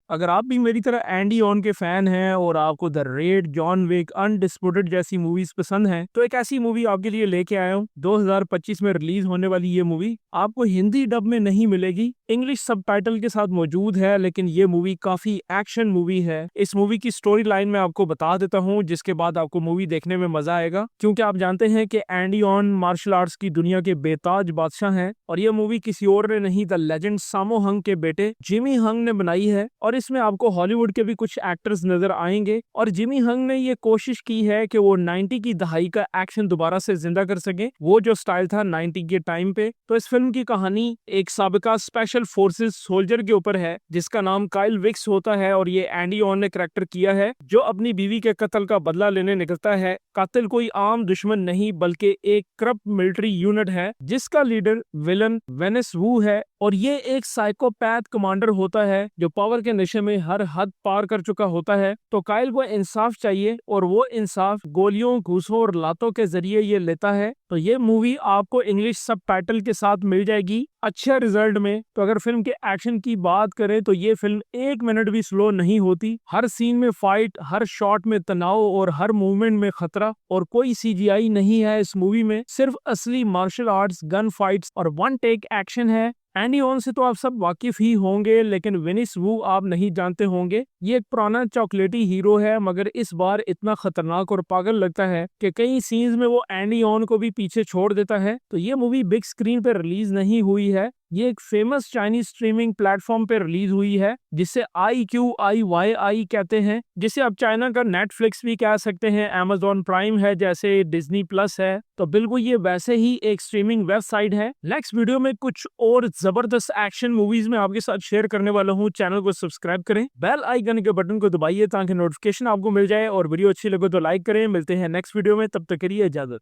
अगर आप भी मेरी तरह एंडी ऑन के फैन हैं और आपको The Raid, John Wick, Undisputed movies मूवीज पसंद हैं, तो एक ऐसी मूवी आपके लिए लेके आया हूँ। 2025 में रिलीज होने वाली ये मूवी आपको हिंदी डब में नहीं मिलेगी, इंग्लिश सबटाइटल के साथ मौजूद है, लेकिन ये मूवी काफी एक्शन मूवी है। इस मूवी की स्टोरी लाइन में आपको बता देता हूँ, जिसके बाद आपको मूवी देखने में मजा आएगा, क्योंकि आप जानते हैं कि एंडी ऑन मार्शल आर्ट्स की दुनिया के बेताज बादशाह हैं और ये मूवी किसी और ने नहीं, द लेजेंड सामो हंग के बेटे जिमी हंग ने बनाई है। और इसमें आपको हॉलीवुड के भी कुछ एक्टर्स नजर आएंगे और जिमी हंग ने ये कोशिश की है कि वो 90 की दहाई का एक्शन दोबारा से जिंदा कर सके, वो जो स्टाइल था 90 के टाइम पे। तो इस फिल्म की कहानी एक साबिका स्पेशल फोर्सेस सोल्जर के ऊपर है, जिसका नाम काइल विक्स होता है और ये एंडी ऑन ने करैक्टर किया है, जो अपनी बीवी के कत्ल का बदला लेने निकलता है। कातिल कोई आम दुश्मन नहीं बल्कि एक करप्ट मिलिट्री यूनिट है, जिसका लीडर विलन वेनिस वू है और ये एक साइकोपैथ कमांडर होता है जो पावर के नशे में हर हद पार कर चुका होता है। तो काइल को इंसाफ चाहिए और वो इंसाफ गोलियों, घूसों और लातों के जरिए ये लेता है। तो ये मूवी आपको इंग्लिश सबटाइटल के साथ मिल जाएगी अच्छे रिजल्ट में। तो अगर फिल्म के एक्शन की बात करें तो ये फिल्म 1 मिनट भी स्लो नहीं होती। हर सीन में फाइट, हर शॉट में तनाव और हर मूवमेंट में खतरा, और कोई सीजीआई नहीं है इस मूवी में, सिर्फ असली मार्शल आर्ट्स, गन फाइट्स और वन टेक एक्शन है। एंडी ऑन से तो आप सब वाकिफ ही होंगे, लेकिन वेनिस वू आप नहीं जानते होंगे। ये एक पुराना चॉकलेटी हीरो है, मगर इस बार इतना खतरनाक और पागल लगता है कि कई सीन्स में वो एंडी ऑन को भी पीछे छोड़ देता है। तो ये मूवी बिग स्क्रीन पे रिलीज नहीं हुई है, ये एक फेमस चाइनीज स्ट्रीमिंग प्लेटफॉर्म पे रिलीज हुई है, जिसे iQIYI कहते हैं, जिसे आप चाइना का नेटफ्लिक्स भी कह सकते हैं, Amazon प्राइम है जैसे डिज्नी प्लस है। तो बिल्कुल ये वैसे ही एक स्ट्रीमिंग वेबसाइट है। नेक्स्ट वीडियो में कुछ और जबरदस्त एक्शन मूवीज में आपके साथ शेयर करने वाला हूँ। चैनल को सब्सक्राइब करें, बेल आइकन के बटन को दबाइए ताकि नोटिफिकेशन आपको मिल जाए, और वीडियो अच्छी लगे तो लाइक करें। मिलते हैं नेक्स्ट वीडियो में, तब तक के लिए इजाजत।